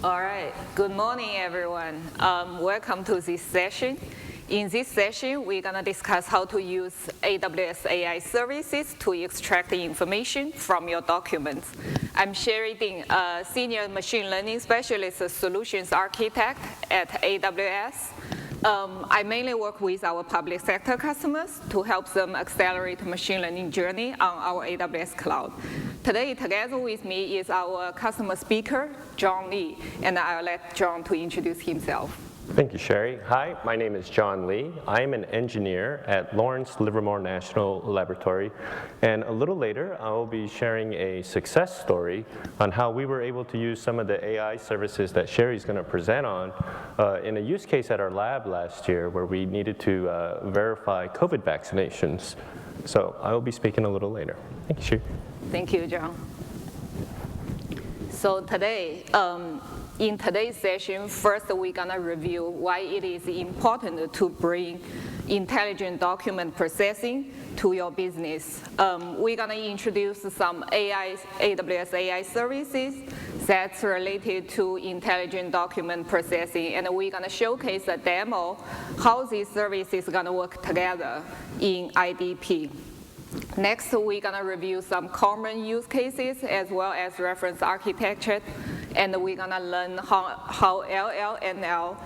All right, good morning, everyone. Welcome to this session. In this session, we're gonna discuss how to use AWS AI services to extract the information from your documents. I'm Sherry Ding, a senior machine learning specialist, a solutions architect at AWS. I mainly work with our public sector customers to help them accelerate machine learning journey on our AWS cloud. Today, together with me is our customer speaker, John Lee, and I'll let John to introduce himself. Thank you, Sherry. Hi, my name is John Lee. I am an engineer at Lawrence Livermore National Laboratory, and a little later, I will be sharing a success story on how we were able to use some of the AI services that Sherry's going to present on in a use case at our lab last year where we needed to verify COVID vaccinations. So I will be speaking a little later. Thank you, Sherry. Thank you, John. So today, in today's session, first we're gonna review why it is important to bring intelligent document processing to your business. We're gonna introduce some AWS AI services that's related to intelligent document processing, and we're gonna showcase a demo how these services are gonna work together in IDP. Next, we're gonna review some common use cases as well as reference architecture, and we're gonna learn how LLML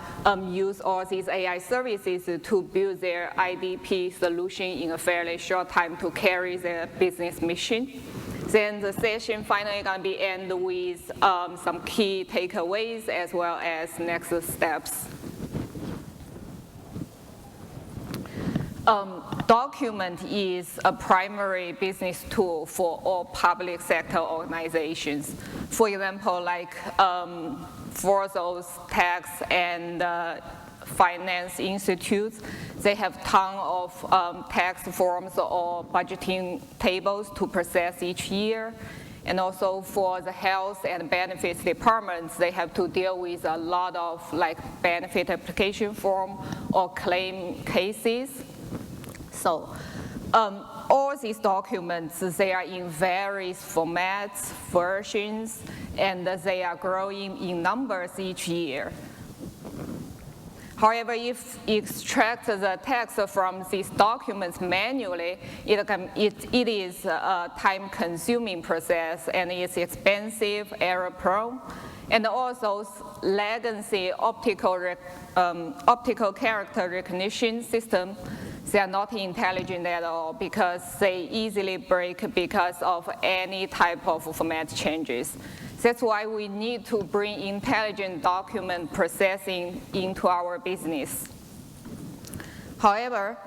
use all these AI services to build their IDP solution in a fairly short time to carry their business mission. Then the session finally gonna be end with some key takeaways as well as next steps. Document is a primary business tool for all public sector organizations. For example, like for those tax and finance institutes, they have tons of tax forms or budgeting tables to process each year. And also for the health and benefits departments, they have to deal with a lot of like benefit application form or claim cases. So all these documents, they are in various formats, versions, and they are growing in numbers each year. However, if you extract the text from these documents manually, it is a time-consuming process, and it's expensive, error-prone, and also legacy optical character recognition system. They are not intelligent at all because they easily break because of any type of format changes. That's why we need to bring intelligent document processing into our business. However,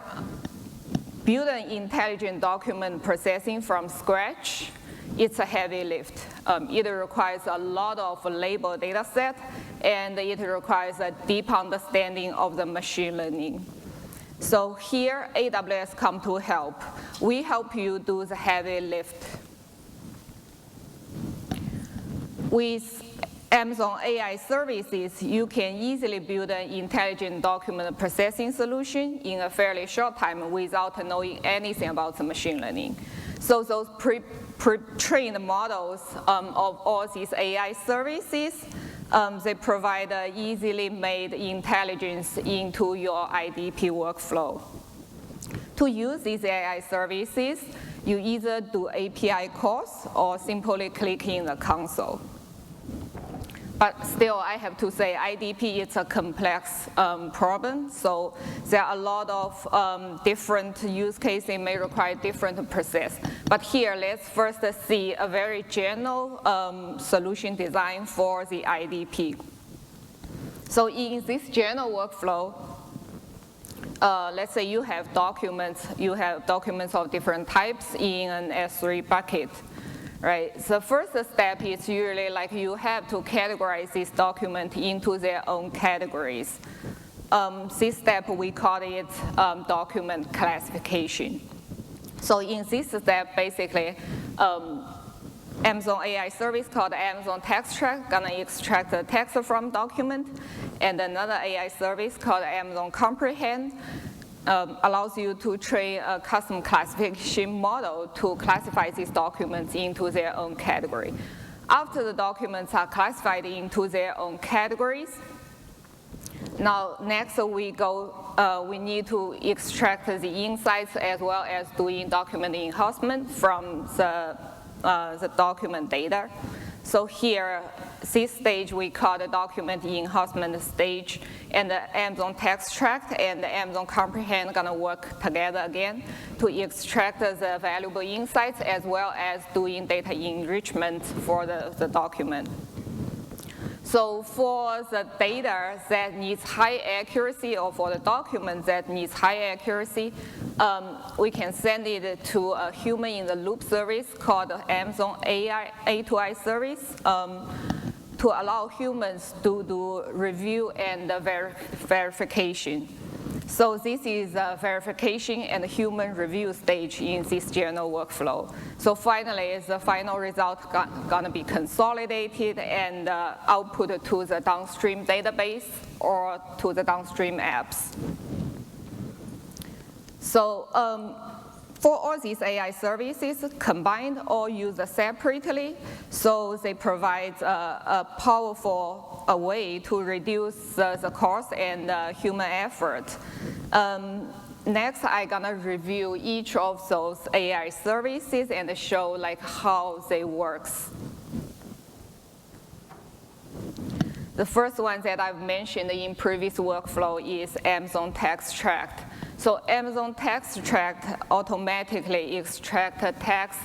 building intelligent document processing from scratch, it's a heavy lift. It requires a lot of label data set, and it requires a deep understanding of the machine learning. So here, AWS come to help. We help you do the heavy lift. With Amazon AI services, you can easily build an intelligent document processing solution in a fairly short time without knowing anything about the machine learning. So those pre-trained models of all these AI services, they provide easily made intelligence into your IDP workflow. To use these AI services, you either do API calls or simply click in the console. But still, I have to say, IDP is a complex problem, so there are a lot of different use cases that may require different process. But here, let's first see a very general solution design for the IDP. So in this general workflow, let's say you have documents of different types in an S3 bucket. Right. The first step is usually like you have to categorize this document into their own categories. This step, we call it document classification. So in this step, basically, Amazon AI service called Amazon TextTrack gonna extract the text from document, and another AI service called Amazon Comprehend allows you to train a custom classification model to classify these documents into their own category. After the documents are classified into their own categories, now next we need to extract the insights as well as doing document enhancement from the document data. So here, this stage we call the document enhancement stage, and the Amazon Text Tract and the Amazon Comprehend gonna work together again to extract the valuable insights as well as doing data enrichment for the document. So for the data that needs high accuracy, or for the document that needs high accuracy, we can send it to a human-in-the-loop service called Amazon A2I service to allow humans to do review and verification. So this is a verification and human review stage in this journal workflow. So finally, the final result gonna be consolidated and output to the downstream database or to the downstream apps. So for all these AI services combined or used separately, so they provide a powerful way to reduce the cost and human effort. Next, I'm gonna review each of those AI services and show like how they works. The first one that I've mentioned in previous workflow is Amazon Text Tract. So Amazon Text Tract automatically extracts text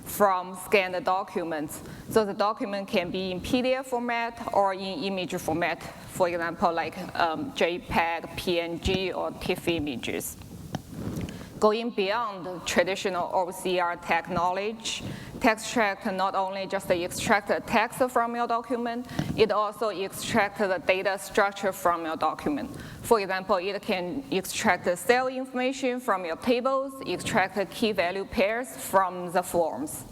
from scanned documents. So the document can be in PDF format or in image format, for example, like JPEG, PNG, or TIFF images. Going beyond traditional OCR technology, Text Tract not only just extracts the text from your document, it also extracts the data structure from your document. For example, it can extract the cell information from your tables, extract the key value pairs from the forms.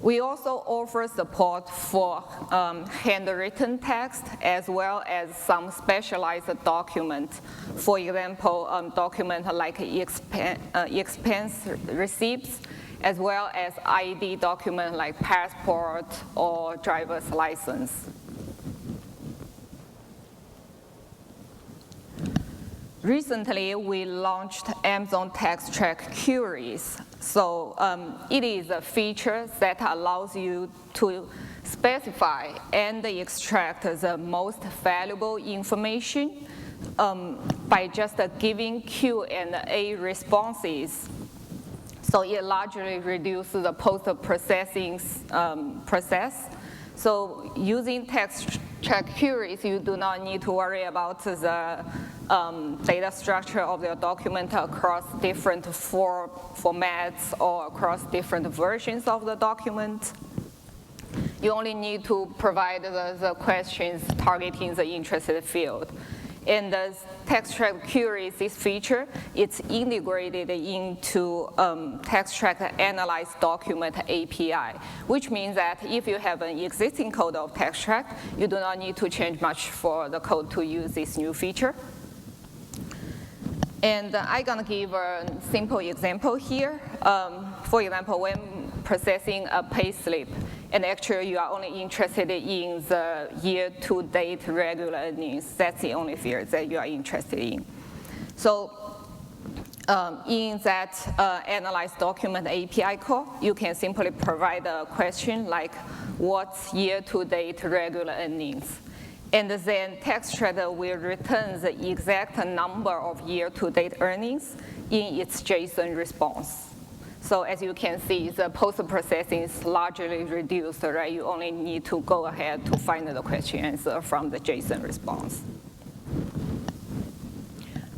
We also offer support for handwritten text as well as some specialized documents. For example, documents like expense receipts, as well as ID documents like passport or driver's license. Recently, we launched Amazon Text Tract Queries. So it is a feature that allows you to specify and extract the most valuable information by just giving Q&A responses. So it largely reduces the post-processing process. So using Text Tract Queries, you do not need to worry about the data structure of your document across different formats or across different versions of the document. You only need to provide the questions targeting the interested field. And the Text Tract Queries, this feature, it's integrated into Text Tract Analyze Document API, which means that if you have an existing code of Text Tract, you do not need to change much for the code to use this new feature. And I'm gonna give a simple example here. For example, when processing a payslip, and actually you are only interested in the year-to-date regular earnings. That's the only field that you are interested in. So in that Analyze Document API call, you can simply provide a question like, what's year-to-date regular earnings? And then Text Tract will return the exact number of year-to-date earnings in its JSON response. So as you can see, the post-processing is largely reduced, right? You only need to go ahead to find the question answer from the JSON response.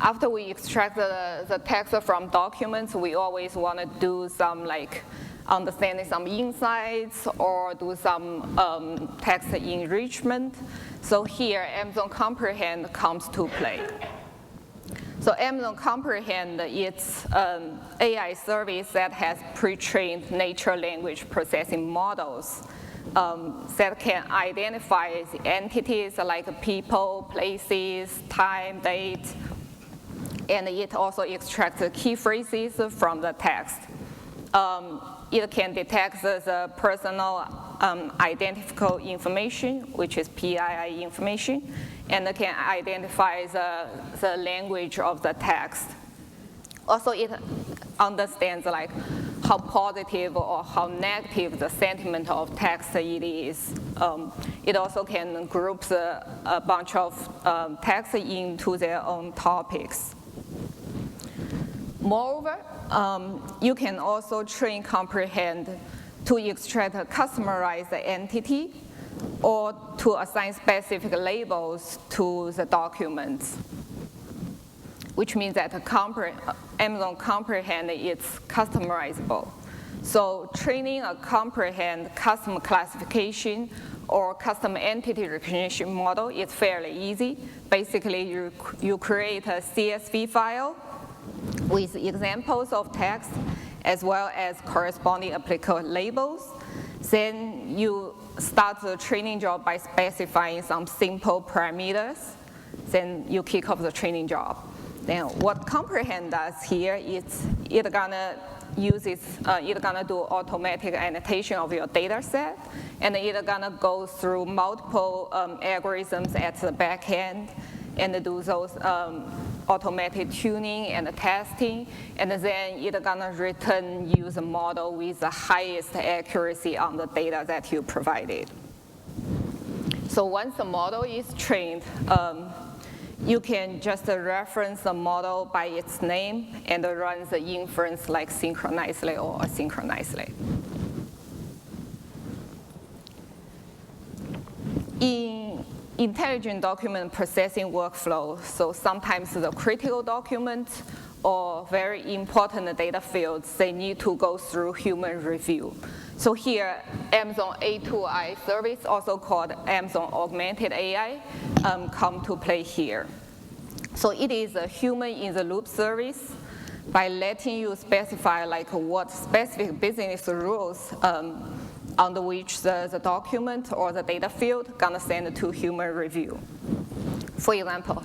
After we extract the text from documents, we always want to do some like understanding some insights or do some text enrichment. So here, Amazon Comprehend comes to play. So Amazon Comprehend, it's an AI service that has pre-trained natural language processing models that can identify the entities like people, places, time, date, and it also extracts the key phrases from the text. It can detect the personal identifiable information, which is PII information, and it can identify the language of the text. Also, it understands like how positive or how negative the sentiment of text it is. It also can group a bunch of text into their own topics. Moreover, you can also train Comprehend to extract a customized entity or to assign specific labels to the documents, which means that Amazon Comprehend is customizable. So training a Comprehend custom classification or custom entity recognition model is fairly easy. Basically, you create a CSV file with examples of text as well as corresponding applicable labels. Then you start the training job by specifying some simple parameters. Then you kick off the training job. Then what Comprehend does here is it's gonna do automatic annotation of your data set, and it's gonna go through multiple algorithms at the back end and do those automatic tuning and testing, and then it's gonna return you the model with the highest accuracy on the data that you provided. So once the model is trained, you can just reference the model by its name and run the inference like synchronously or asynchronously. In intelligent document processing workflow, so sometimes the critical documents or very important data fields, they need to go through human review. So here, Amazon A2I service, also called Amazon Augmented AI, come to play here. So it is a human-in-the-loop service by letting you specify like what specific business rules under which the document or the data field gonna send to human review. For example,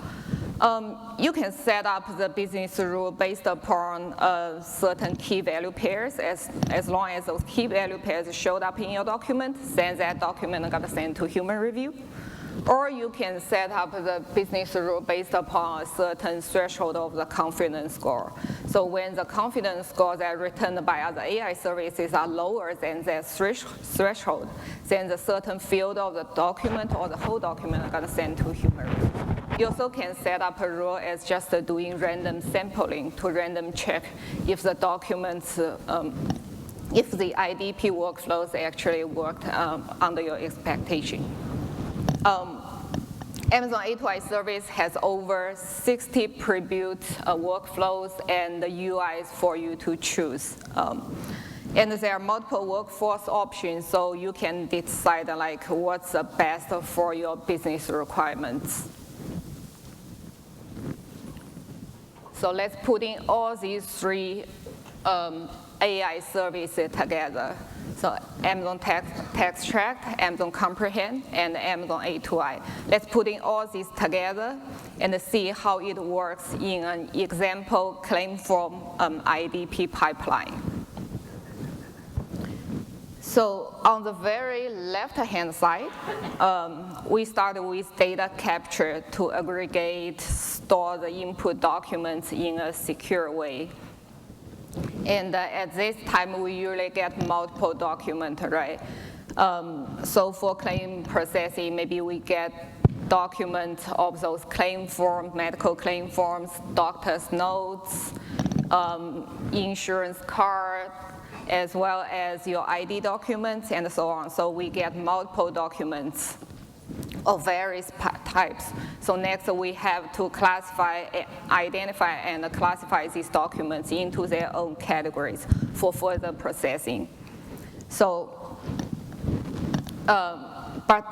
you can set up the business rule based upon certain key value pairs. As long as those key value pairs showed up in your document, then that document is gonna send to human review. Or you can set up the business rule based upon a certain threshold of the confidence score. So when the confidence scores that are returned by other AI services are lower than that threshold, then the certain field of the document or the whole document are going to send to human review. You also can set up a rule as just doing random sampling to random check if the documents, if the IDP workflows actually worked under your expectation. Amazon A2I service has over 60 pre-built workflows and UIs for you to choose. And there are multiple workforce options, so you can decide like what's the best for your business requirements. So let's put in all these three AI services together. So Amazon TextTract, Amazon Comprehend, and Amazon A2I. Let's put in all these together and see how it works in an example claim form IDP pipeline. So on the very left-hand side, we started with data capture to aggregate, store the input documents in a secure way. And at this time, we usually get multiple documents, right? So for claim processing, maybe we get documents of those claim forms, medical claim forms, doctor's notes, insurance card, as well as your ID documents, and so on. So we get multiple documents of various types. So next we have to classify, identify, and classify these documents into their own categories for further processing. So, but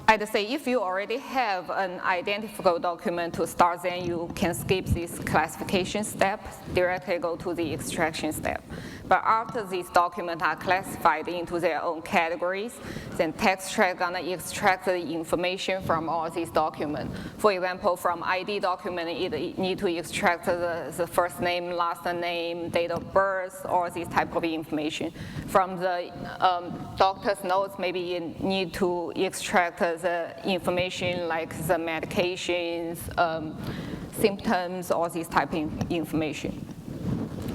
I'd say if you already have an identifiable document to start, then you can skip this classification step, directly go to the extraction step. But after these documents are classified into their own categories, then TextTrack gonna extract the information from all these documents. For example, from ID document, it need to extract the first name, last name, date of birth, all these type of information. From the doctor's notes, maybe you need to extract the information like the medications, symptoms, all these type of information.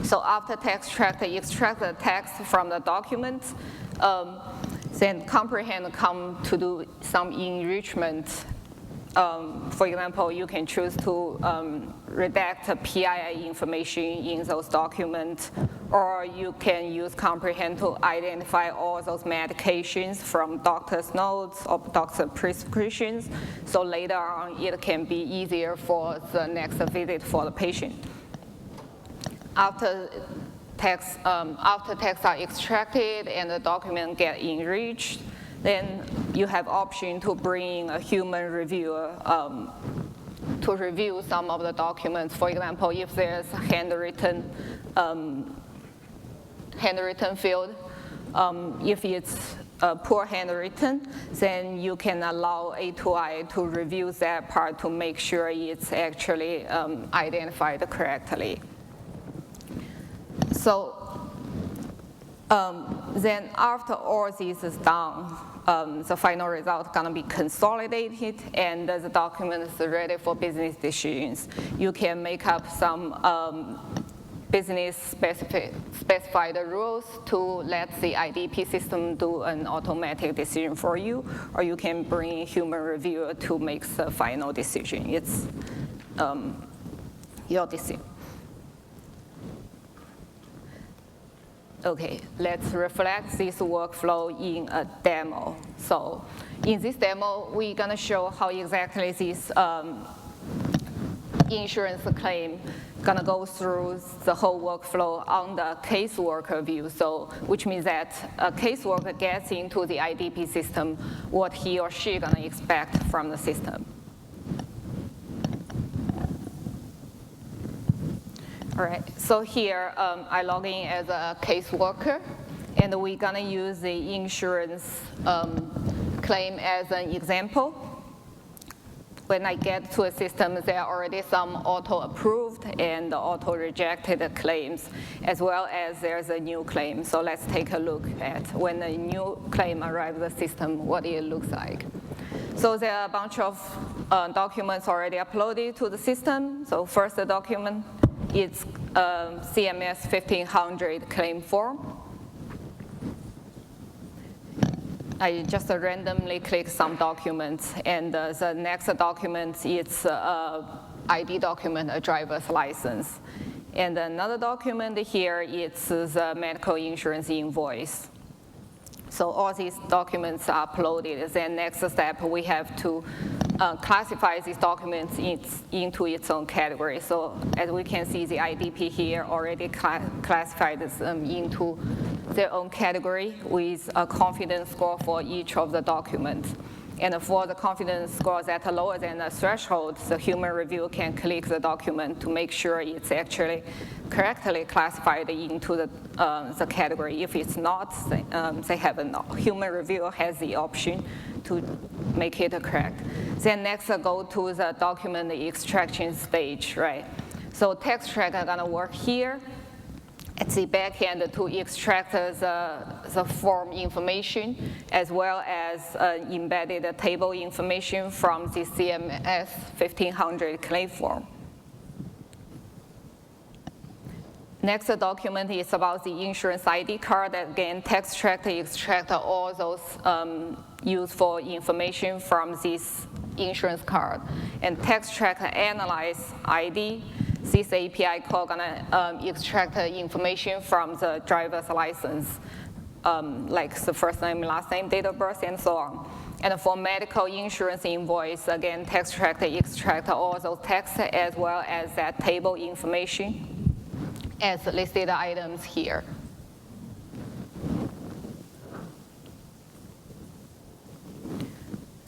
So after TextTrack, extract the text from the document, then Comprehend come to do some enrichment. For example, you can choose to redact PII information in those documents, or you can use Comprehend to identify all those medications from doctor's notes or doctor's prescriptions, so later on it can be easier for the next visit for the patient. After texts are extracted and the document get enriched, then you have option to bring a human reviewer to review some of the documents. For example, if there's a handwritten field, if it's poor handwritten, then you can allow A2I to review that part to make sure it's actually identified correctly. So then after all this is done, the final result is going to be consolidated and the document is ready for business decisions. You can make up some business specified rules to let the IDP system do an automatic decision for you, or you can bring a human reviewer to make the final decision. It's your decision. Okay, let's reflect this workflow in a demo. So in this demo, we're gonna show how exactly this insurance claim gonna go through the whole workflow on the caseworker view. So, which means that a caseworker gets into the IDP system what he or she gonna expect from the system. All right, so here I log in as a caseworker, and we're gonna use the insurance claim as an example. When I get to a system, there are already some auto-approved and auto-rejected claims, as well as there's a new claim. So let's take a look at when a new claim arrives at the system, what it looks like. So there are a bunch of documents already uploaded to the system. So first the document, it's CMS 1500 claim form. I just randomly click some documents, and the next document is ID document, a driver's license. And another document here is the medical insurance invoice. So all these documents are uploaded. Then next step, we have to classify these documents into its own category. So as we can see, the IDP here already classified them into their own category with a confidence score for each of the documents. And for the confidence score that are lower than the threshold, the human reviewer can click the document to make sure it's actually correctly classified into the category. If it's not, they have a human reviewer has the option to make it correct. Then next, go to the document extraction stage, right? So TextTrack are gonna work here at the back end to extract the form information as well as embedded table information from the CMS 1500 claim form. Next document is about the insurance ID card. Again, TextTrack extract all those useful information from this insurance card. And TextTrack analyze ID. This API call gonna extract information from the driver's license, like the first name, last name, date of birth, and so on. And for medical insurance invoice, again, TextTrack extract all those texts as well as that table information as listed items here.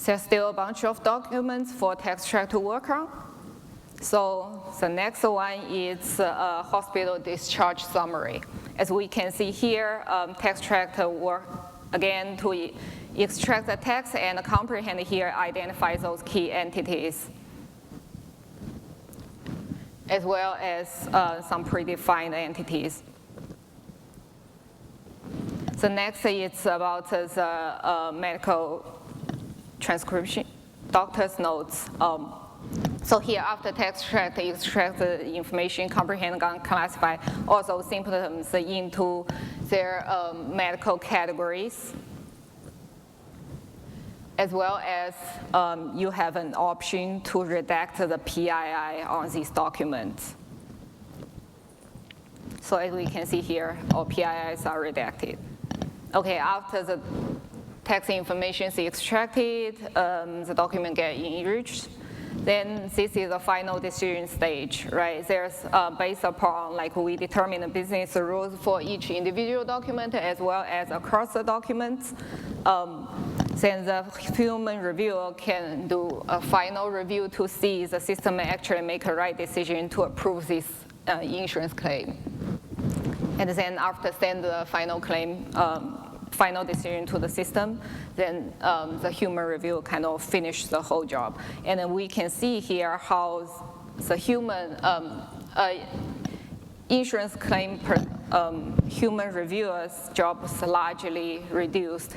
There's still a bunch of documents for TextTrack to work on. So the next one is a hospital discharge summary. As we can see here, text extractor work again to extract the text, and the comprehend here identifies those key entities, as well as some predefined entities. So next is about the medical transcription, doctor's notes. So here, after text extract the information, comprehend, and classify also symptoms into their medical categories, as well as you have an option to redact the PII on these documents. So as we can see here, all PIIs are redacted. Okay, after the text information is extracted, the document gets enriched. Then this is the final decision stage, right? There's based upon, like, we determine the business rules for each individual document as well as across the documents. Then the human reviewer can do a final review to see the system actually make a right decision to approve this insurance claim. And then after send the final claim, final decision to the system, then the human review kind of finish the whole job. And then we can see here how the human insurance claim human reviewer's job is largely reduced.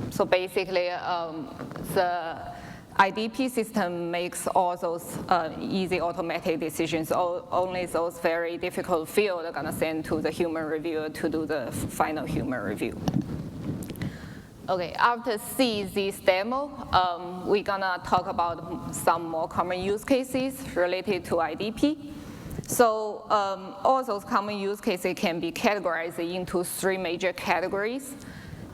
So basically, the IDP system makes all those easy automatic decisions. Only those very difficult fields are going to send to the human reviewer to do the final human review. Okay, after seeing this demo, we're going to talk about some more common use cases related to IDP. So all those common use cases can be categorized into 3 major categories: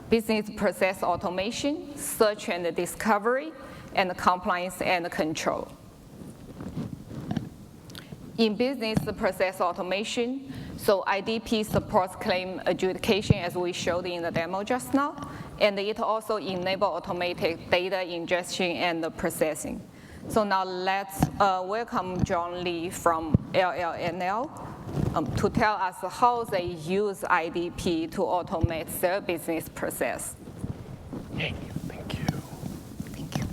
business process automation, search and discovery, and compliance and control. In business process automation, so IDP supports claim adjudication as we showed in the demo just now, and it also enables automated data ingestion and processing. So now let's welcome John Lee from LLNL to tell us how they use IDP to automate their business process. Hey, thank you. Thank you.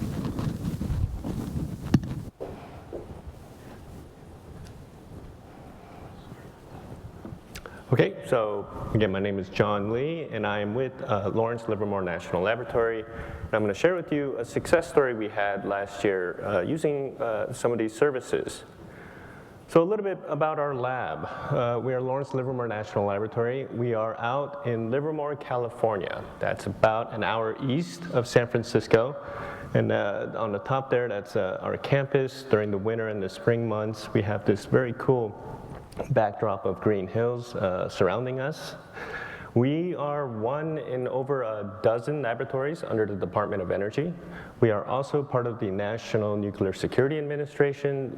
Okay, so again, my name is John Lee, and I am with Lawrence Livermore National Laboratory. And I'm going to share with you a success story we had last year using some of these services. So a little bit about our lab. We are Lawrence Livermore National Laboratory. We are out in Livermore, California. That's about an hour east of San Francisco. And on the top there, that's our campus. During the winter and the spring months, we have this very cool backdrop of green hills surrounding us. We are one in over a dozen laboratories under the Department of Energy. We are also part of the National Nuclear Security Administration.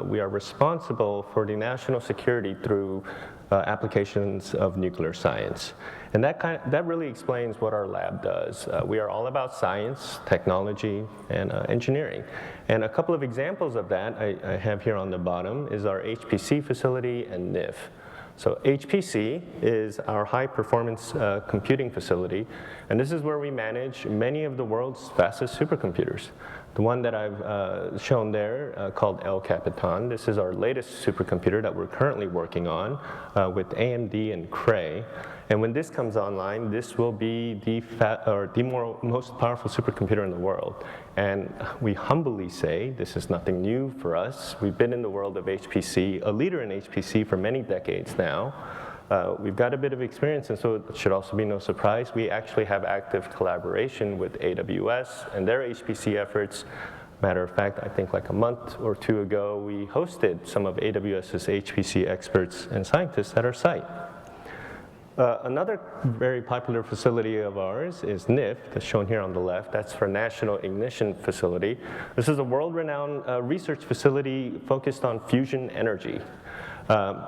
We are responsible for the national security through applications of nuclear science. And that really explains what our lab does. We are all about science, technology, and engineering. And a couple of examples of that I have here on the bottom is our HPC facility and NIF. So HPC is our high-performance computing facility, and this is where we manage many of the world's fastest supercomputers. The one that I've shown there called El Capitan, this is our latest supercomputer that we're currently working on with AMD and Cray. And when this comes online, this will be the most powerful supercomputer in the world. And we humbly say this is nothing new for us. We've been in the world of HPC, a leader in HPC for many decades now. We've got a bit of experience, and so it should also be no surprise. We actually have active collaboration with AWS and their HPC efforts. Matter of fact, I think like a month or 2 ago, we hosted some of AWS's HPC experts and scientists at our site. Another very popular facility of ours is NIF, that's shown here on the left. That's for National Ignition Facility. This is a world-renowned research facility focused on fusion energy.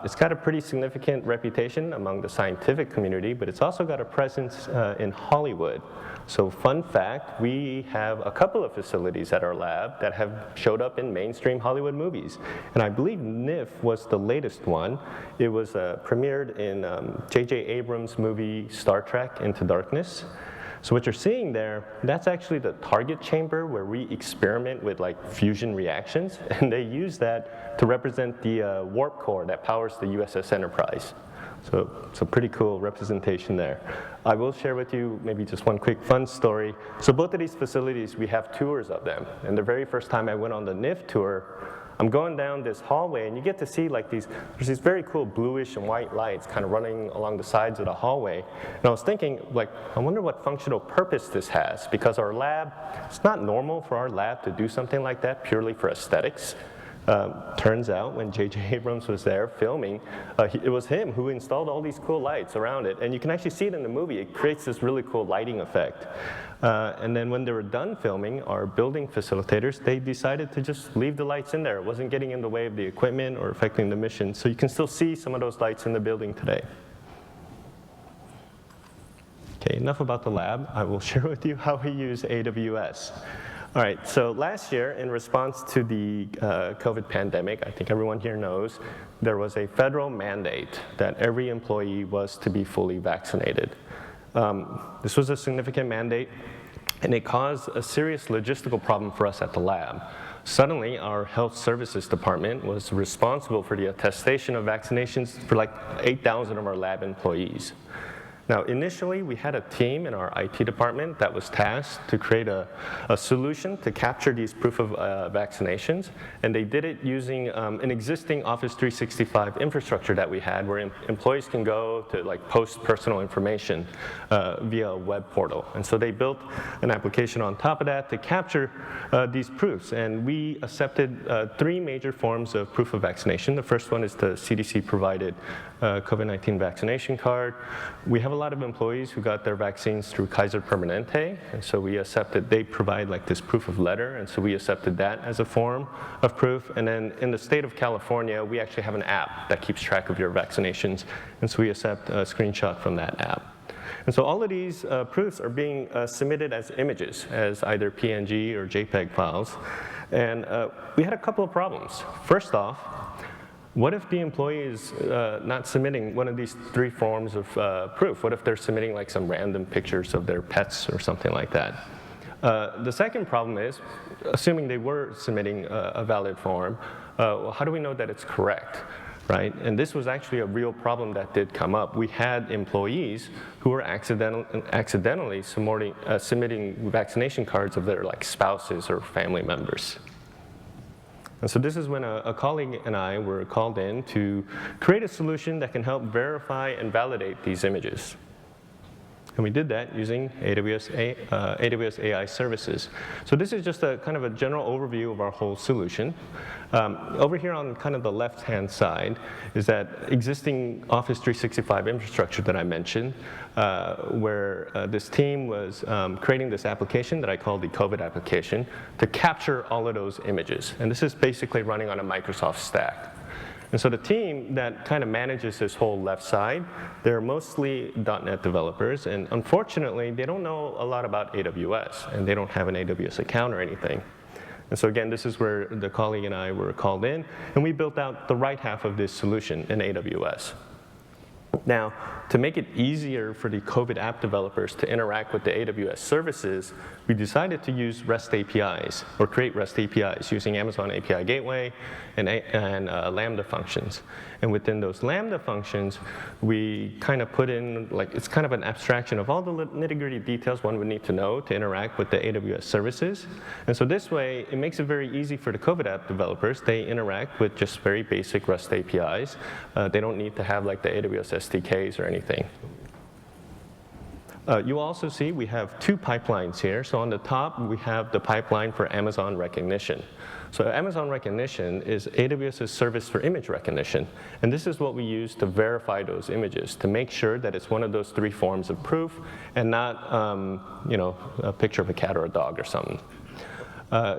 It's got a pretty significant reputation among the scientific community, but it's also got a presence in Hollywood. So fun fact, we have a couple of facilities at our lab that have showed up in mainstream Hollywood movies. And I believe NIF was the latest one. It was premiered in J.J. Abrams' movie Star Trek Into Darkness. So what you're seeing there, that's actually the target chamber where we experiment with like fusion reactions, and they use that to represent the warp core that powers the USS Enterprise. So it's a pretty cool representation there. I will share with you maybe just one quick fun story. So both of these facilities, we have tours of them. And the very first time I went on the NIF tour, I'm going down this hallway, and you get to see like there's these very cool bluish and white lights kind of running along the sides of the hallway. And I was thinking, like, I wonder what functional purpose this has, because our lab, it's not normal for our lab to do something like that purely for aesthetics. Turns out when J.J. Abrams was there filming, it was him who installed all these cool lights around it. And you can actually see it in the movie. It creates this really cool lighting effect. And then when they were done filming, our building facilitators, they decided to just leave the lights in there. It wasn't getting in the way of the equipment or affecting the mission. So you can still see some of those lights in the building today. Okay, enough about the lab. I will share with you how we use AWS. All right, so last year, in response to the COVID pandemic, I think everyone here knows, there was a federal mandate that every employee was to be fully vaccinated. This was a significant mandate, and it caused a serious logistical problem for us at the lab. Suddenly, our health services department was responsible for the attestation of vaccinations for like 8,000 of our lab employees. Now, initially, we had a team in our IT department that was tasked to create a solution to capture these proof of vaccinations, and they did it using an existing Office 365 infrastructure that we had, where employees can go to like post personal information via a web portal. And so they built an application on top of that to capture these proofs, and we accepted 3 major forms of proof of vaccination. The first one is the CDC-provided COVID-19 vaccination card. We have a lot of employees who got their vaccines through Kaiser Permanente, and so we accepted, they provide like this proof of letter, and so we accepted that as a form of proof. And then in the state of California, we actually have an app that keeps track of your vaccinations, and so we accept a screenshot from that app. And so all of these proofs are being submitted as images, as either PNG or JPEG files. And we had a couple of problems. First off, what if the employee is not submitting one of these 3 forms of proof? What if they're submitting like some random pictures of their pets or something like that? The second problem is, assuming they were submitting a valid form, well, how do we know that it's correct, right? And this was actually a real problem that did come up. We had employees who were accidentally submitting vaccination cards of their like spouses or family members. And so this is when a colleague and I were called in to create a solution that can help verify and validate these images. And we did that using AWS AI services. So this is just a kind of a general overview of our whole solution. Over here on kind of the left-hand side is that existing Office 365 infrastructure that I mentioned, where this team was creating this application that I call the COVID application to capture all of those images. And this is basically running on a Microsoft stack. And so the team that kind of manages this whole left side, they're mostly .NET developers, and unfortunately, they don't know a lot about AWS, and they don't have an AWS account or anything. And so again, this is where the colleague and I were called in, and we built out the right half of this solution in AWS. Now, to make it easier for the COVID app developers to interact with the AWS services, we decided to use REST APIs, or create REST APIs using Amazon API Gateway and Lambda functions. And within those Lambda functions, we kind of put in, like, it's kind of an abstraction of all the nitty-gritty details one would need to know to interact with the AWS services. And so this way, it makes it very easy for the COVID app developers. They interact with just very basic REST APIs. They don't need to have like the AWS SDKs or anything. You also see we have 2 pipelines here. So on the top, we have the pipeline for Amazon Rekognition. So Amazon Rekognition is AWS's service for image recognition. And this is what we use to verify those images, to make sure that it's one of those 3 forms of proof and not a picture of a cat or a dog or something.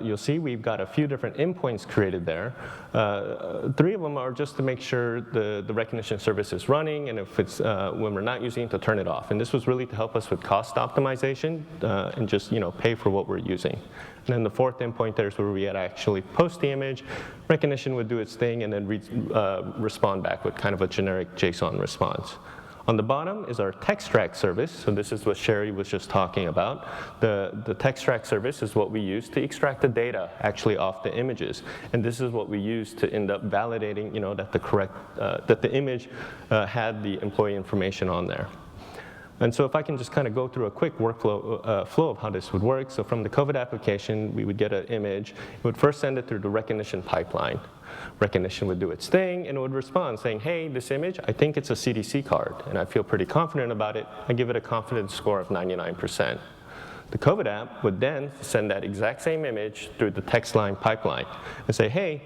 You'll see we've got a few different endpoints created there. 3 of them are just to make sure the recognition service is running, and if it's when we're not using it, to turn it off. And this was really to help us with cost optimization and just pay for what we're using. And then the 4th endpoint there is where we had actually post the image, recognition would do its thing, and then respond back with kind of a generic JSON response. On the bottom is our TextRack service. So this is what Sherry was just talking about. The TextRack service is what we use to extract the data actually off the images. And this is what we use to end up validating that the image had the employee information on there. And so if I can just kind of go through a quick workflow flow of how this would work. So from the COVID application, we would get an image. It would first send it through the recognition pipeline. Recognition would do its thing, and it would respond saying, hey, this image, I think it's a CDC card, and I feel pretty confident about it. I give it a confidence score of 99%. The COVID app would then send that exact same image through the text line pipeline and say, hey,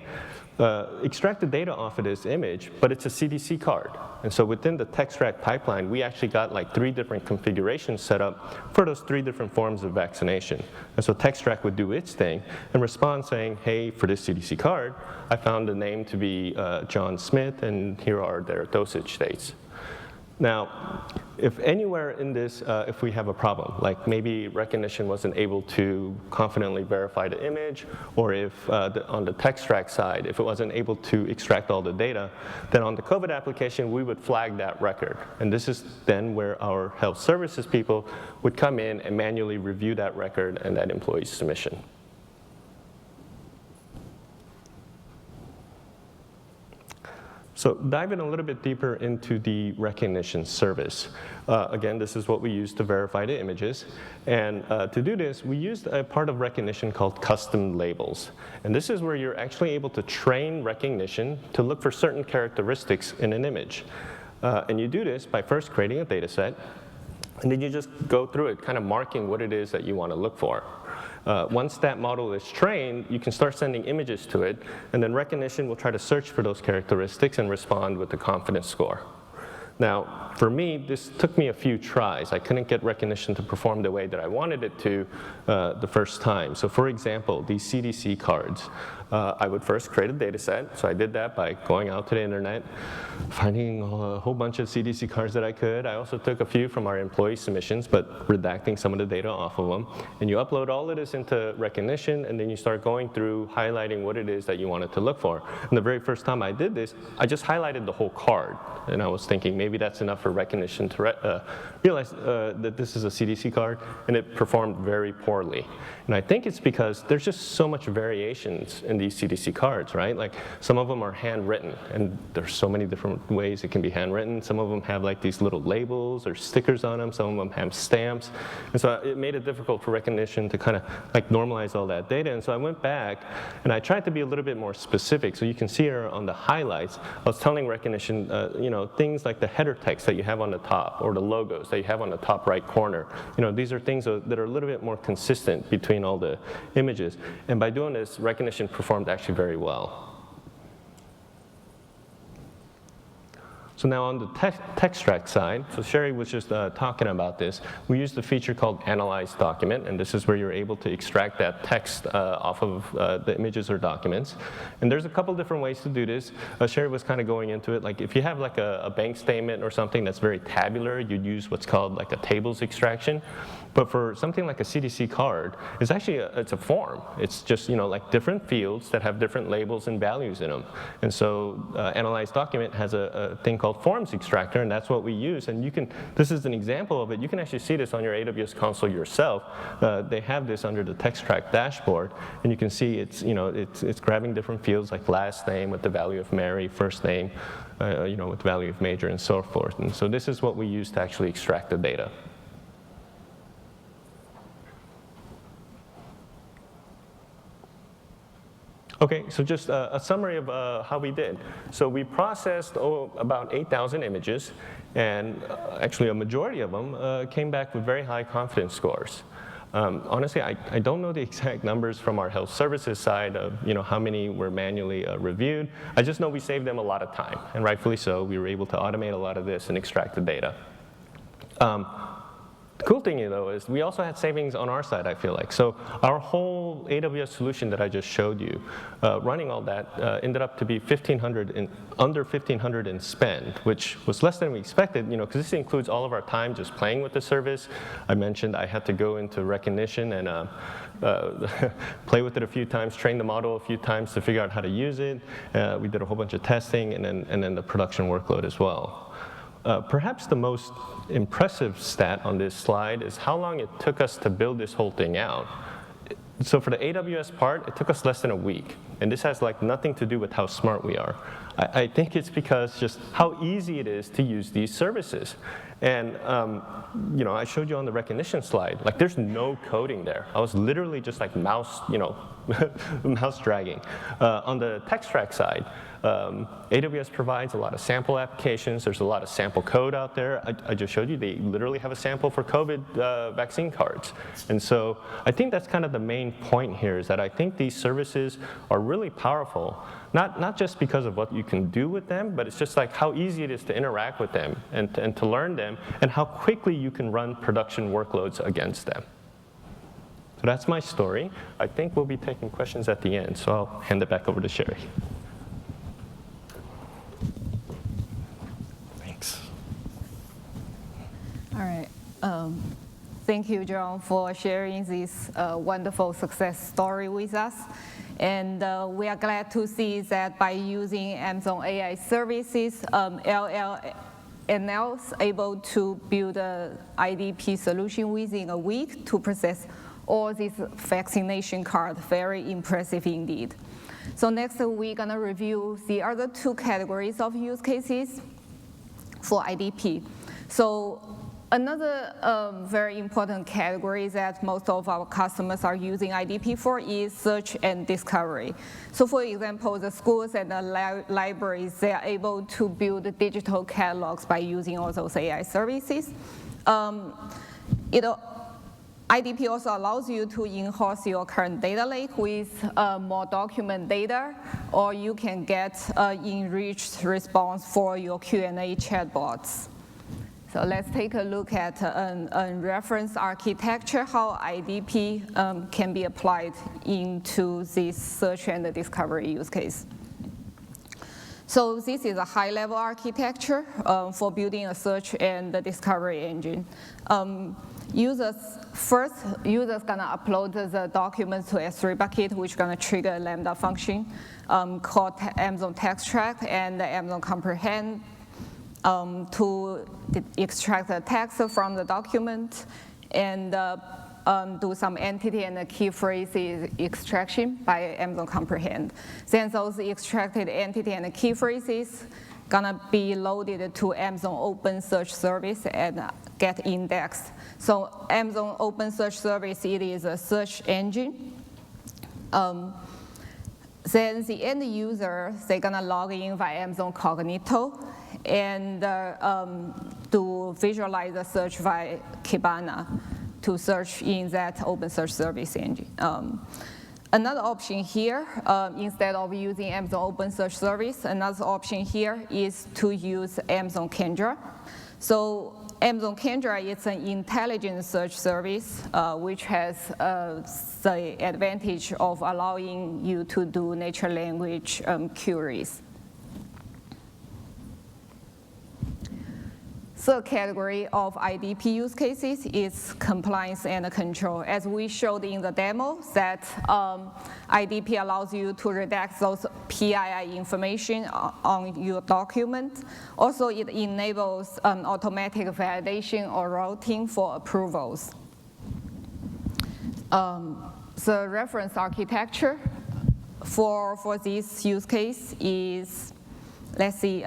extract the data off of this image, but it's a CDC card. And so within the TextRack pipeline, we actually got like 3 different configurations set up for those 3 different forms of vaccination. And so TextRack would do its thing and respond saying, hey, for this CDC card, I found the name to be John Smith, and here are their dosage states. Now, if anywhere in this, if we have a problem, like maybe recognition wasn't able to confidently verify the image, or if on the TextRack side, if it wasn't able to extract all the data, then on the COVID application, we would flag that record. And this is then where our health services people would come in and manually review that record and that employee's submission. So diving a little bit deeper into the recognition service. Again, this is what we use to verify the images. And to do this, we used a part of recognition called custom labels. And this is where you're actually able to train recognition to look for certain characteristics in an image. And you do this by first creating a data set, and then you just go through it, kind of marking what it is that you want to look for. Once that model is trained, you can start sending images to it, and then recognition will try to search for those characteristics and respond with the confidence score. Now, for me, this took me a few tries. I couldn't get recognition to perform the way that I wanted it to the first time. So for example, these CDC cards, I would first create a data set. So I did that by going out to the internet, finding a whole bunch of CDC cards that I could. I also took a few from our employee submissions, but redacting some of the data off of them. And you upload all of this into recognition, and then you start going through highlighting what it is that you wanted to look for. And the very first time I did this, I just highlighted the whole card. And I was thinking maybe that's enough for recognition to realize that this is a CDC card, and it performed very poorly. And I think it's because there's just so much variations in these CDC cards, right? Like some of them are handwritten, and there's so many different ways it can be handwritten. Some of them have like these little labels or stickers on them. Some of them have stamps. And so it made it difficult for recognition to kind of like normalize all that data. And so I went back and I tried to be a little bit more specific. So you can see here on the highlights, I was telling recognition, things like the header text that you have on the top, or the logos that you have on the top right corner. These are things that are a little bit more consistent between all the images. And by doing this, recognition performed actually very well. So now on the TextRack side, so Sherry was just talking about this, we used a feature called Analyze Document, and this is where you're able to extract that text off of the images or documents. And there's a couple different ways to do this. Sherry was kind of going into it, like if you have like a bank statement or something that's very tabular, you'd use what's called like a tables extraction. But for something like a CDC card, it's actually it's a form. It's just like different fields that have different labels and values in them. And so Analyze Document has a thing called Forms Extractor, and that's what we use. And this is an example of it. You can actually see this on your AWS console yourself. They have this under the TextRack dashboard, and you can see it's grabbing different fields like last name with the value of Mary, first name, with the value of major, and so forth. And so this is what we use to actually extract the data. Okay, so just a summary of how we did. So we processed about 8,000 images, and actually a majority of them came back with very high confidence scores. Honestly, I don't know the exact numbers from our health services side of how many were manually reviewed. I just know we saved them a lot of time, and rightfully so. We were able to automate a lot of this and extract the data. The cool thing, though, is we also had savings on our side, I feel like. So our whole AWS solution that I just showed you, running all that, ended up to be under $1,500 in spend, which was less than we expected, because this includes all of our time just playing with the service. I mentioned I had to go into Rekognition and play with it a few times, train the model a few times to figure out how to use it. We did a whole bunch of testing, and then the production workload as well. Perhaps the most impressive stat on this slide is how long it took us to build this whole thing out. So for the AWS part, it took us less than a week. And this has nothing to do with how smart we are. I think it's because just how easy it is to use these services. And I showed you on the Rekognition slide, there's no coding there. I was literally just mouse, mouse dragging. On the TextTrack side, AWS provides a lot of sample applications. There's a lot of sample code out there. I just showed you they literally have a sample for COVID vaccine cards. And so I think that's kind of the main point here, is that I think these services are really powerful, not just because of what you can do with them, but it's just how easy it is to interact with them and to learn them, and how quickly you can run production workloads against them. So that's my story. I think we'll be taking questions at the end, so I'll hand it back over to Sherry. Thanks. All right. Thank you, John, for sharing this wonderful success story with us. And we are glad to see that by using Amazon AI services, LLNL is able to build an IDP solution within a week to process all these vaccination cards. Very impressive indeed. So next, we're going to review the other two categories of use cases for IDP. So another very important category that most of our customers are using IDP for is search and discovery. So for example, the schools and the libraries, they are able to build digital catalogs by using all those AI services. IDP also allows you to enhance your current data lake with more document data, or you can get enriched response for your Q&A chatbots. So let's take a look at a reference architecture, how IDP can be applied into this search and discovery use case. So this is a high-level architecture for building a search and discovery engine. Users gonna upload the documents to S3 bucket, which gonna trigger a Lambda function called Amazon TextTrack and Amazon Comprehend to extract the text from the document and do some entity and key phrases extraction by Amazon Comprehend. Then those extracted entity and key phrases gonna be loaded to Amazon Open Search Service and get indexed. So Amazon Open Search Service, it is a search engine. Then the end user, they're gonna log in via Amazon Cognito and to visualize the search via Kibana to search in that Open Search Service engine. Another option here, instead of using Amazon Open Search Service, another option here is to use Amazon Kendra. So Amazon Kendra is an intelligent search service which has the advantage of allowing you to do natural language queries. Third category of IDP use cases is compliance and control. As we showed in the demo, that IDP allows you to redact those PII information on your document. Also, it enables automatic validation or routing for approvals. The reference architecture for this use case is, let's see,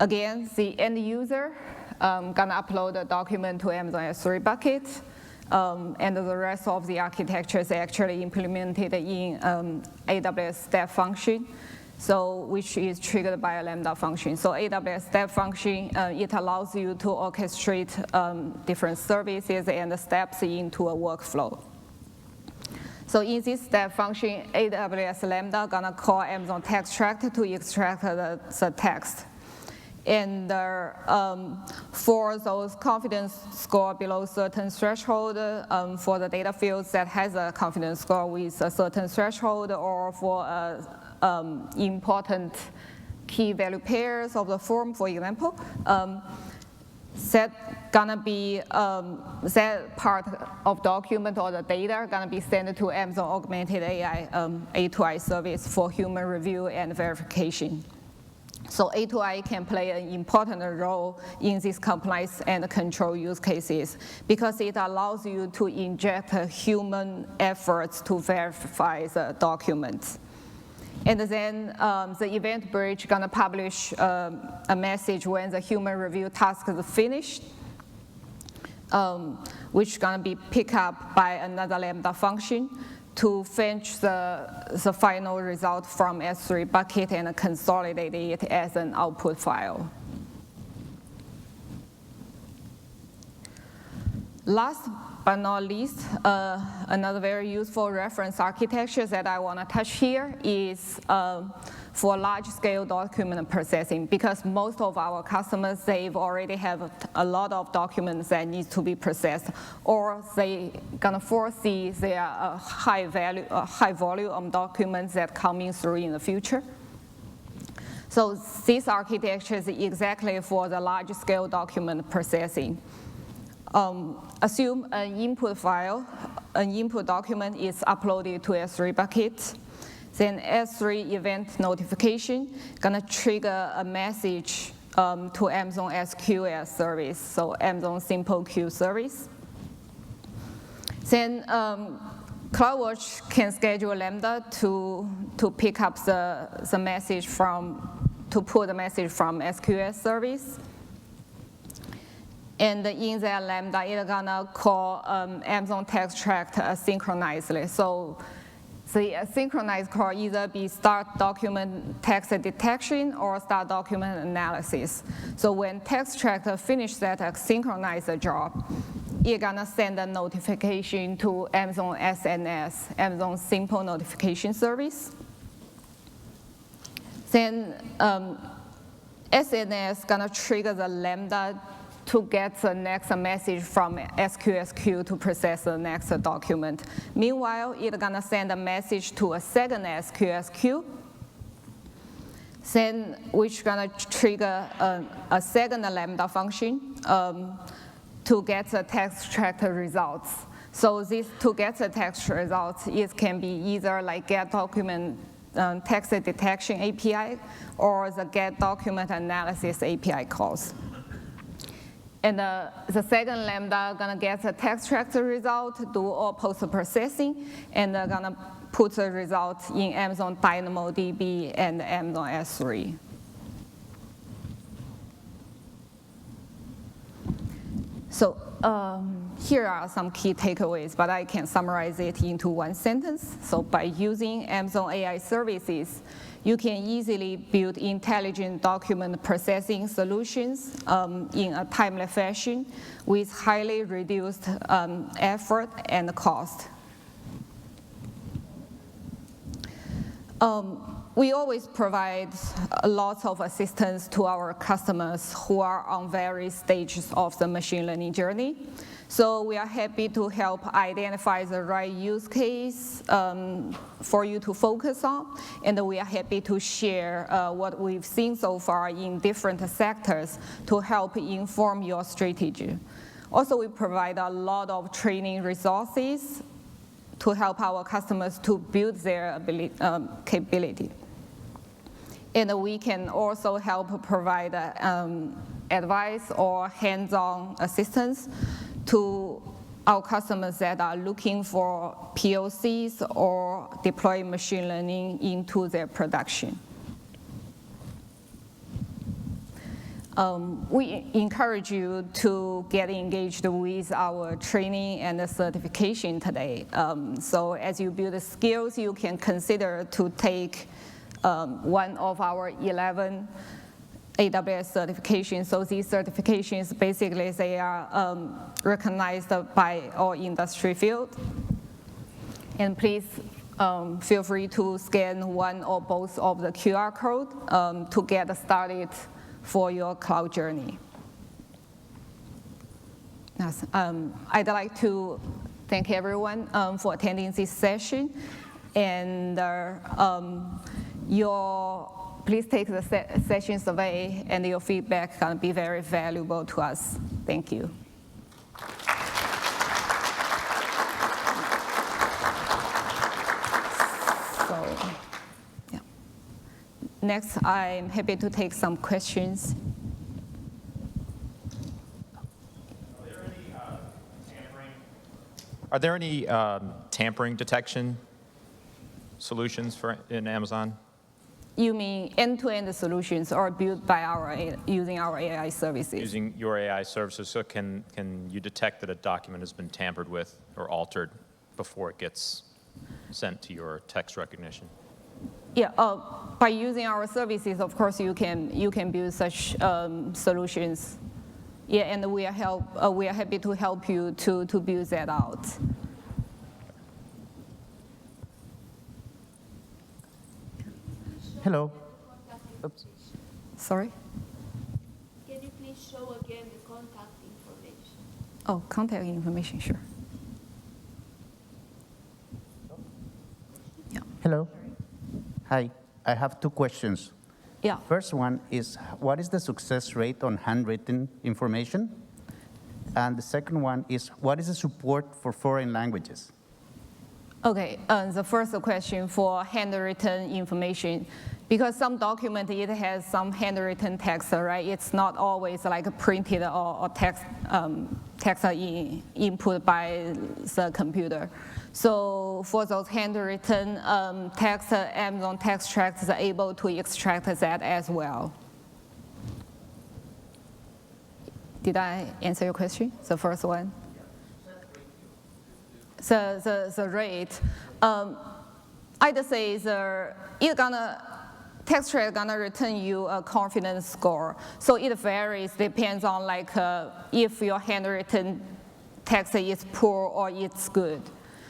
again, the end user gonna upload a document to Amazon S3 bucket, and the rest of the architecture is actually implemented in AWS step function, so which is triggered by a Lambda function. So AWS step function, it allows you to orchestrate different services and steps into a workflow. So in this step function, AWS Lambda gonna call Amazon TextTrack to extract the text. And for those confidence score below certain threshold, for the data fields that has a confidence score with a certain threshold, or for important key value pairs of the form, for example, that gonna be that part of document or the data gonna be sent to Amazon Augmented AI A2I service for human review and verification. So A2I can play an important role in these compliance and control use cases because it allows you to inject human efforts to verify the documents. And then the event bridge gonna publish a message when the human review task is finished, which gonna be picked up by another Lambda function to fetch the final result from S3 bucket and consolidate it as an output file. Last but not least, another very useful reference architecture that I want to touch here is for large-scale document processing, because most of our customers, they've already have a lot of documents that need to be processed, or they gonna foresee there are a high volume of documents that coming through in the future. So this architecture is exactly for the large-scale document processing. Assume an input file, an input document is uploaded to S3 bucket. Then S3 event notification gonna trigger a message to Amazon SQL service, so Amazon Simple Queue service. Then CloudWatch can schedule Lambda to pick up the message to pull the message from SQL service. And in that Lambda, it's gonna call Amazon TextTract asynchronously. So the asynchronized call either be start document text detection or start document analysis. So when TextTract finish that asynchronized job, it's gonna send a notification to Amazon SNS, Amazon Simple Notification Service. Then SNS gonna trigger the Lambda to get the next message from SQSQ to process the next document. Meanwhile, it's gonna send a message to a second SQSQ, then which gonna trigger a second Lambda function to get the TextTract results. So this to get the text results, it can be either like get document text detection API or the get document analysis API calls. And the second Lambda gonna get the TextTract result, do all post-processing, and gonna put the result in Amazon DynamoDB and Amazon S3. So here are some key takeaways, but I can summarize it into one sentence. So by using Amazon AI services, you can easily build intelligent document processing solutions in a timely fashion with highly reduced effort and cost. We always provide lots of assistance to our customers who are on various stages of the machine learning journey. So we are happy to help identify the right use case for you to focus on, and we are happy to share what we've seen so far in different sectors to help inform your strategy. Also, we provide a lot of training resources to help our customers to build their capability. And we can also help provide advice or hands-on assistance to our customers that are looking for POCs or deploy machine learning into their production. We encourage you to get engaged with our training and certification today. So as you build the skills, you can consider to take one of our 11 AWS certifications. So these certifications, basically, they are recognized by all industry field. And please feel free to scan one or both of the QR code to get started for your cloud journey. Yes, I'd like to thank everyone for attending this session, and please take the session survey, and your feedback can be very valuable to us. Thank you. So, yeah. Next, I'm happy to take some questions. Are there any tampering detection solutions in Amazon? You mean end-to-end solutions or built by using our AI services? Using your AI services, so can you detect that a document has been tampered with or altered before it gets sent to your text recognition? Yeah, by using our services, of course, you can build such solutions. Yeah, and we are happy to help you to build that out. Hello. Oops. Sorry? Can you please show again the contact information? Oh, contact information, sure. Yeah. Hello. Hi. I have two questions. Yeah. First one is, what is the success rate on handwritten information? And the second one is, what is the support for foreign languages? Okay, the first question for handwritten information, because some document it has some handwritten text, right? It's not always like printed or text input by the computer. So for those handwritten text, Amazon Textract is able to extract that as well. Did I answer your question? The first one? The rate, I'd say Textract gonna return you a confidence score. So it varies, depends on like if your handwritten text is poor or it's good.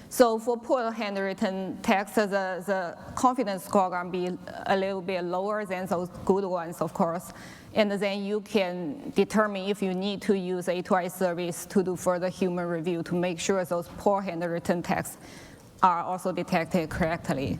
So for poor handwritten text, the confidence score gonna be a little bit lower than those good ones, of course. And then you can determine if you need to use A2I service to do further human review to make sure those poor handwritten texts are also detected correctly.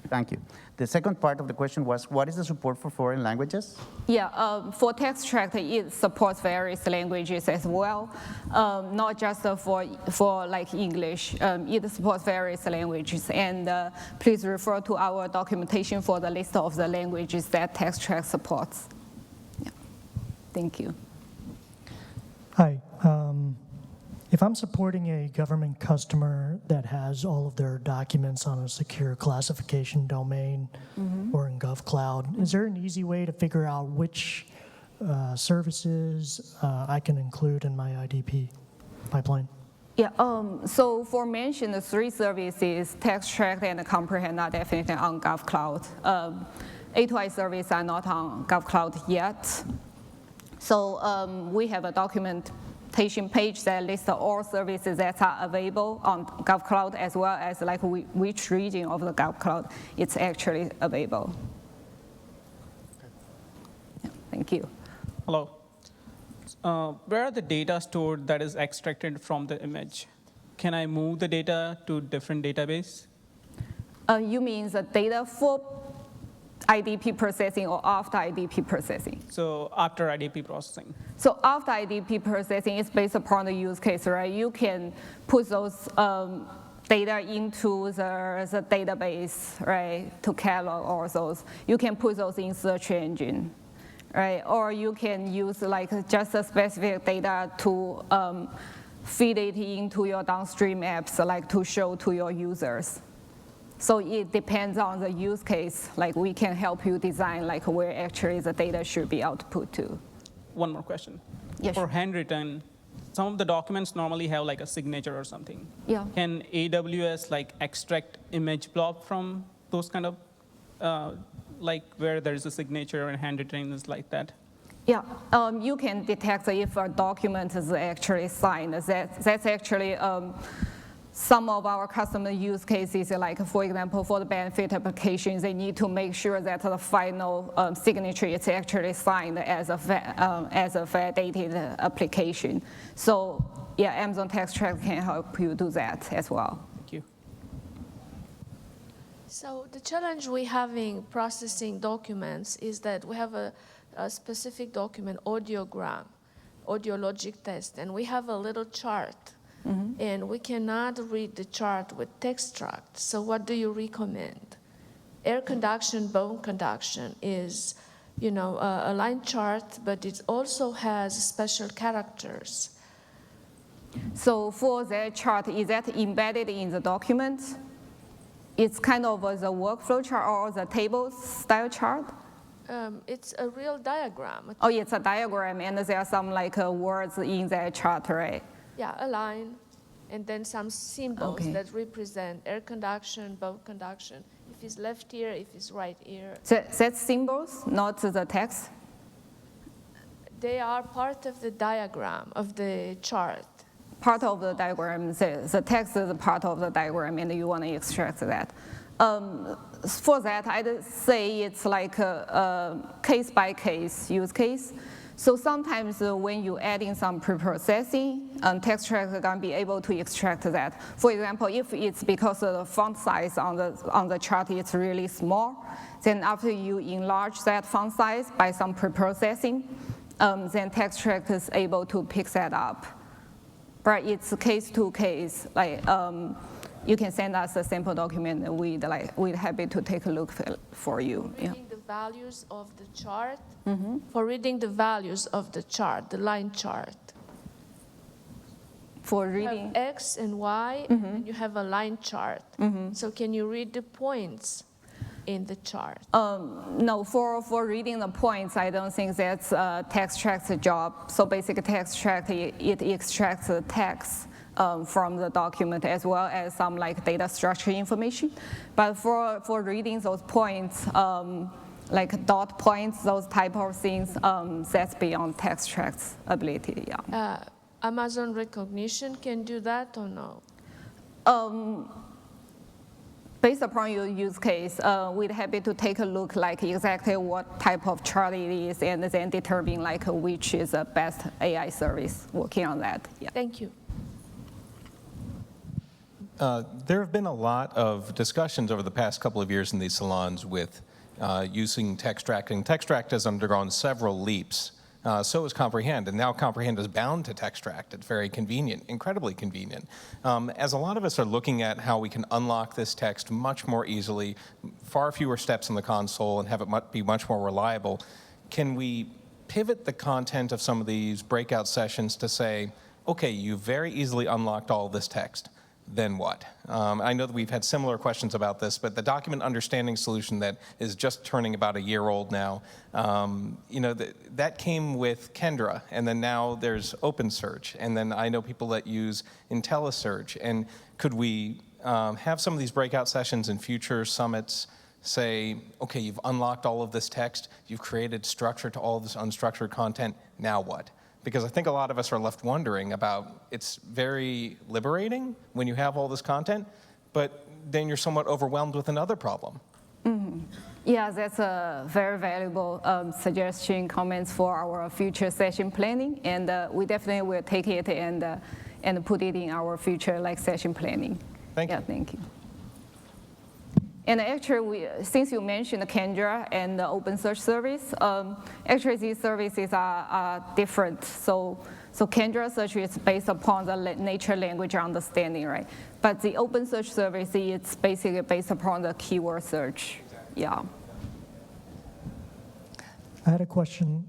Thank you. The second part of the question was, what is the support for foreign languages? Yeah, for Textract, it supports various languages as well, not just for like English. It supports various languages, and please refer to our documentation for the list of the languages that Textract supports. Yeah. Thank you. Hi. If I'm supporting a government customer that has all of their documents on a secure classification domain or in GovCloud, is there an easy way to figure out which services I can include in my IDP pipeline? Yeah, so for mentioned the three services, Textract and Comprehend are definitely on GovCloud. A2I services are not on GovCloud yet. So we have a documentation page that lists all services that are available on GovCloud, as well as like which region of the GovCloud it's actually available. Yeah, thank you. Hello. Where are the data stored that is extracted from the image? Can I move the data to different database? You mean the data for IDP processing or after IDP processing? So after IDP processing. So after IDP processing, it's based upon the use case, right? You can put those data into the database, right, to catalog all those. You can put those in search engine, right? Or you can use like just a specific data to feed it into your downstream apps, like to show to your users. So it depends on the use case. Like we can help you design like where actually the data should be output to. One more question. Yes. For handwritten, some of the documents normally have like a signature or something. Yeah. Can AWS like extract image blob from those kind of, like where there's a signature and handwritten is like that? Yeah, you can detect if a document is actually signed. That's actually some of our customer use cases, like for example, for the benefit applications, they need to make sure that the final signature is actually signed as a validated application. So yeah, Amazon Text Track can help you do that as well. Thank you. So the challenge we have in processing documents is that we have a specific document, audiogram, audio logic test, and we have a little chart. And we cannot read the chart with TextTract. So what do you recommend? Air conduction, bone conduction is, a line chart, but it also has special characters. So for that chart, is that embedded in the document? It's kind of the workflow chart or the table style chart? It's a real diagram. Oh, it's a diagram, and there are some words in that chart, right? Yeah, a line, and then some symbols Okay. that represent air conduction, bone conduction. If it's left ear, if it's right ear. That's symbols, not the text? They are part of the diagram of the chart. Part of the diagram, the text is a part of the diagram, and you want to extract that. For that, I'd say it's like a case-by-case use case. So sometimes when you add in some pre-processing, TextTrack is going to be able to extract that. For example, if it's because of the font size on the chart is really small, then after you enlarge that font size by some pre-processing, then TextTrack is able to pick that up. But it's case to case. You can send us a sample document, and we'd happy to take a look for you. Yeah. Reading the values of the chart, for reading the values of the chart, the line chart. For You reading. have X and Y, and you have a line chart. So can you read the points in the chart? No, for reading the points, I don't think that's TextTrack's job. So basically, TextTrack, it extracts the text from the document as well as some data structure information. But for reading those points, like dot points, those type of things, that's beyond TextTrack's ability, yeah. Amazon Recognition can do that or no? Based upon your use case, we'd happy to take a look exactly what type of chart it is and then determine which is the best AI service working on that. Yeah. Thank you. There have been a lot of discussions over the past couple of years in these salons with using TextTrack, and TextTrack has undergone several leaps. So has Comprehend, and now Comprehend is bound to TextTrack. It's very convenient, incredibly convenient. As a lot of us are looking at how we can unlock this text much more easily, far fewer steps in the console, and have it be much more reliable, can we pivot the content of some of these breakout sessions to say, okay, you very easily unlocked all of this text. Then what? I know that we've had similar questions about this, but the document understanding solution that is just turning about a year old now, that came with Kendra, and then now there's OpenSearch, and then I know people that use IntelliSearch. And could we have some of these breakout sessions in future summits say, okay, you've unlocked all of this text, you've created structure to all of this unstructured content, now what? Because I think a lot of us are left wondering about, it's very liberating when you have all this content, but then you're somewhat overwhelmed with another problem. Yeah, that's a very valuable suggestion, comments for our future session planning, and we definitely will take it and put it in our future session planning. Thank you. Yeah, thank you. And actually, since you mentioned Kendra and the OpenSearch service, actually these services are different. So Kendra search is based upon the natural language understanding, right? But the OpenSearch service, it's basically based upon the keyword search. Yeah. I had a question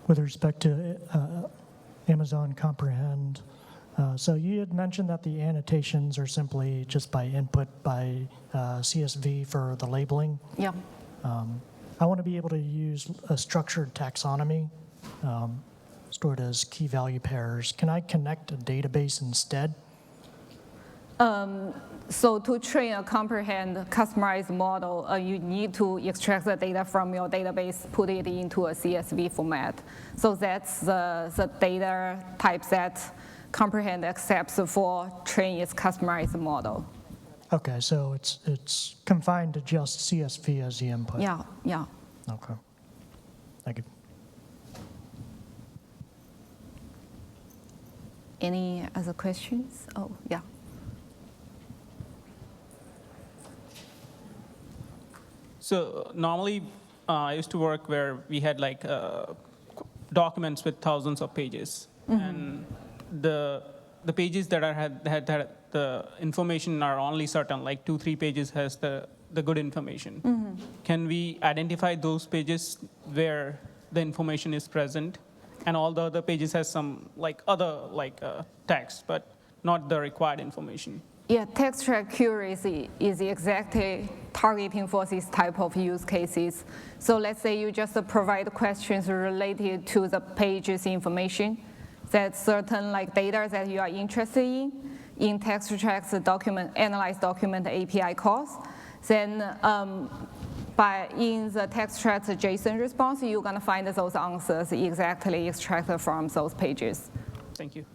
with respect to Amazon Comprehend. So you had mentioned that the annotations are simply just by input by CSV for the labeling. Yeah. I want to be able to use a structured taxonomy stored as key value pairs. Can I connect a database instead? So to train a Comprehend customized model, you need to extract the data from your database, put it into a CSV format. So that's the data type that comprehend accepts for train its customized model. Okay, so it's confined to just CSV as the input? Yeah, yeah. Okay. Thank you. Any other questions? Oh, yeah. So normally, I used to work where we had like documents with thousands of pages, and the pages that had the information are only certain, like 2-3 pages has the good information. Can we identify those pages where the information is present, and all the other pages has some like other text, but not the required information? Yeah, text track accuracy is exactly targeting for this type of use cases. So let's say you just provide questions related to the page's information, that certain like data that you are interested in text tracks document, analyze document API calls. Then in the text tracks JSON response, you're gonna find those answers exactly extracted from those pages. Thank you.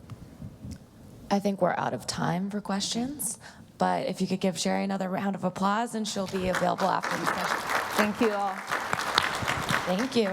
I think we're out of time for questions, but if you could give Sherry another round of applause, and she'll be available after the session. Thank you all. Thank you.